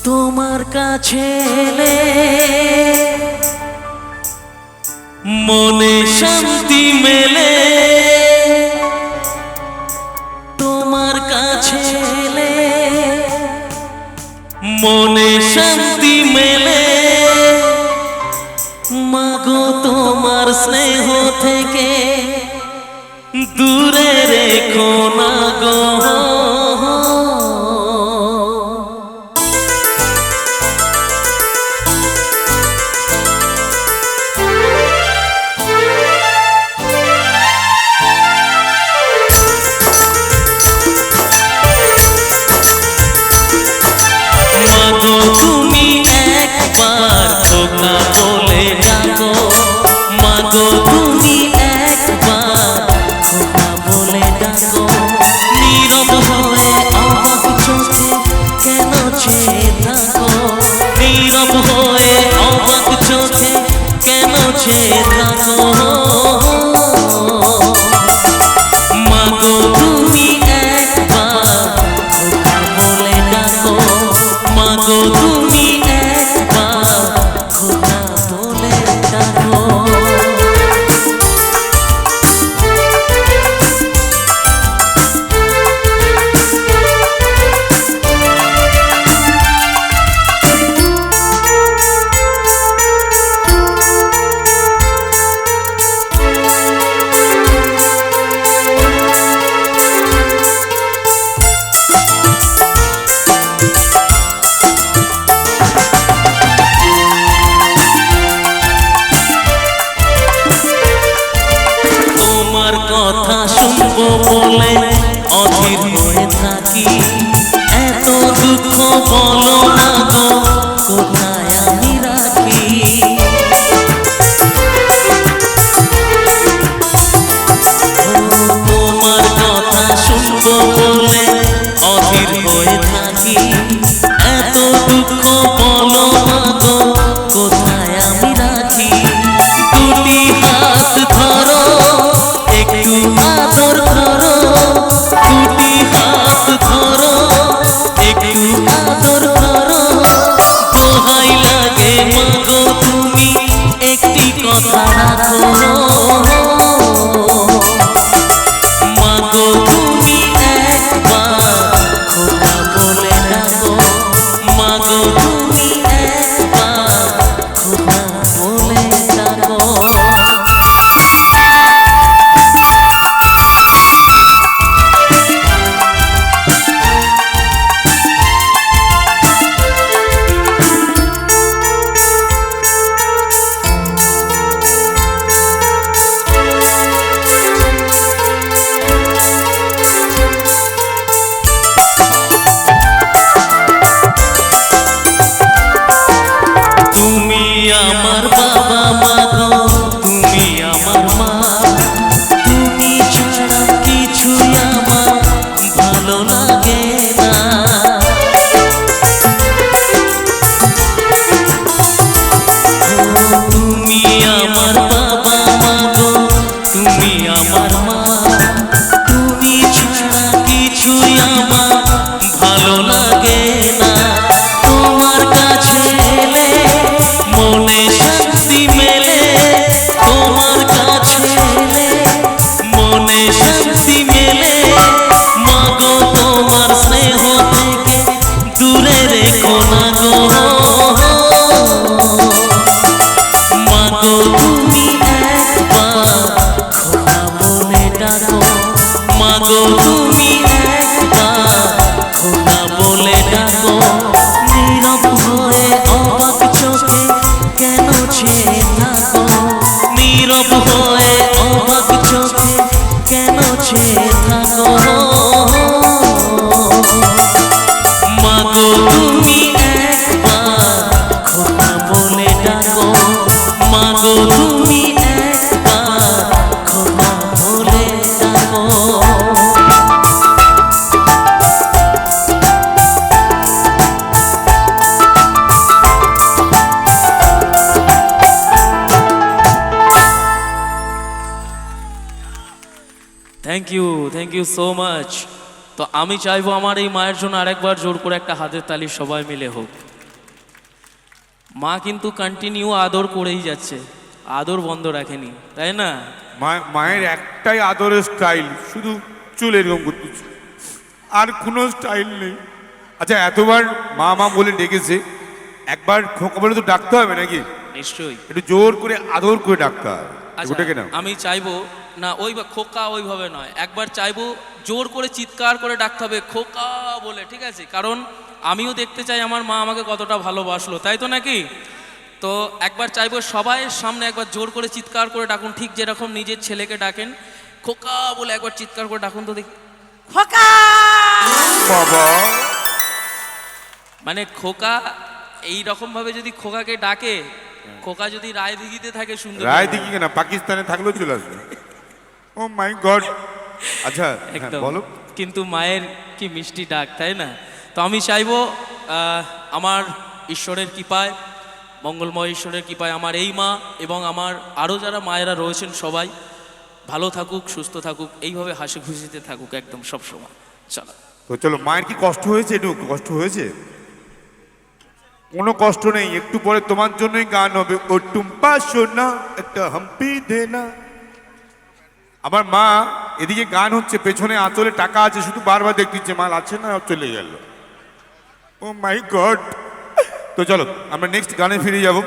তোমার কাছে এলে মনে শান্তি মেলে, তোমার কাছে এলে মনে শান্তি মেলে। মাগো তোমার স্নেহ থেকে দূরে রেখো না গো। মাগো তুমি একবার খোকা বলে ডাকো, মাগো তুমি একবার খোকা বলে ডাকো। নীরব হয়ে অবাক চোখে কেন চেয়ে থাকো, নীরব হয়ে অবাক চোখে কেন চেয়ে থাকো। মাগো তুমি একবার খোকা বলে ডাকো, মাগো তুমি একবার খোকা বলে ডাকো। তোমার কথা শুনবো বলে অধীর হয়ে থাকি, এত দুঃখ বলো না গো কোথায় আমি রাখি। তোমার কথা শুনবো বলে অধীর হয়ে থাকি, এত দুঃখ বলো না গো কোথায় আমি রাখি। দুটি হাত ধরো একটু আদর করো, দুটি হাত ধরো একটু আদর করো। দোহাই লাগে মাগো তুমি একটি কথা রাখো, মাগো তুমি একবার খোকা বলে ডাকো, মাগো তুমি একবার খোকা বলে ডাকো। তুমি আমার বাবা মাগো, তুমি আমার মা, তুমি ছাড়া কিছুই আমার ভালো লাগে না। তুমি আমার বাবা মাগো, তুমি আমার মা, তুমি ছাড়া কিছুই আমার ভালো লাগে না। তোমার কাছে এলে মনে শান্তি মেলে, তোমার কাছে এলে মনে শান্তি মেলে। মাগো তোমার স্নেহ থেকে দূরে রেখো না গো। মাগো তুমি একবার খোকা বলে ডাকো, মাগো তুমি একবার খোকা বলে ডাকো। নীরব হয়ে অবাক চোখে কেন চেয়ে থাকো, নীরব হয়ে অবাক চোখে কেন চেয়ে থাকো। মাগো তুমি একবার খোকা বলে ডাকো, মাগো তুমি একবার খোকা বলে ডাকো। Thank you so much. তো আমি চাইবো আমার এই মায়ের জন্য আরেকবার জোর করে একটা হাতের তালি সবাই মিলে হোক। মা কিন্তু কন্টিনিউ আদর করেই যাচ্ছে, আদর বন্ধ রাখেনি, তাই না? মায়ের একটাই আদরের স্টাইল, শুধু চুল এরকম করতেছে, আর কোনো স্টাইল নেই। আচ্ছা, এতবার মা মা বলে ডেকেছে, একবার খোকা বলে তো ডাকতে হবে নাকি? নিশ্চয়ই। একটু জোর করে আদর করে ডাকতে হবে। আচ্ছা, ডেকে নাও। আমি চাইবো না ওই খোকা ওইভাবে নয়, একবার চাইবো জোর করে চিৎকার করে ডাকতে হবে খোকা বলে, ঠিক আছে? কারণ আমিও দেখতে চাই আমার মা আমাকে কতটা ভালোবাসলো, তাই তো নাকি? তো একবার চাইবো সবাই সামনে একবার জোর করে চিৎকার করে ডাকুন, ঠিক যেরকম নিজের ছেলেকে ডাকেন খোকা বলে, একবার চিৎকার করে ডাকুন তো দেখি, খোকা। বাবা, মানে খোকা এই রকম ভাবে যদি খোকাকে ডাকে, খোকা যদি রায়দিঘিতে থাকে সুন্দর, রায়দিঘি কেন, পাকিস্তানে থাকলেও চলে আসবে। ও মাই গড। আচ্ছা, হ্যাঁ, একদম। বলো। কিন্তু মায়ের কি মিষ্টি ডাক, তাই না? তো আমি চাইবো আমার ঈশ্বরের কৃপায়, মঙ্গলময় ঈশ্বরের কৃপায় আমার এই মা এবং আমার আরও যারা মায়েরা রয়েছেন সবাই ভালো থাকুক, সুস্থ থাকুক, এইভাবে হাসি খুশিতে থাকুক একদম সবসময়। চলো। তো চলো, মায়ের কি কষ্ট হয়েছে? একটু কষ্ট হয়েছে? কোনো কষ্ট নেই, একটু পরে তোমার জন্যই গান হবে, ও টুম্পা সোনা একটা হাম্পি দে না। আমার মা এদিকে গান হচ্ছে, পেছনে আঁচলে টাকা আছে, শুধু বারবার দেখতেছে মাল আছে না, চলে গেল। ও মাই গড। তো চলো আমরা নেক্সট গানে ফিরে যাব।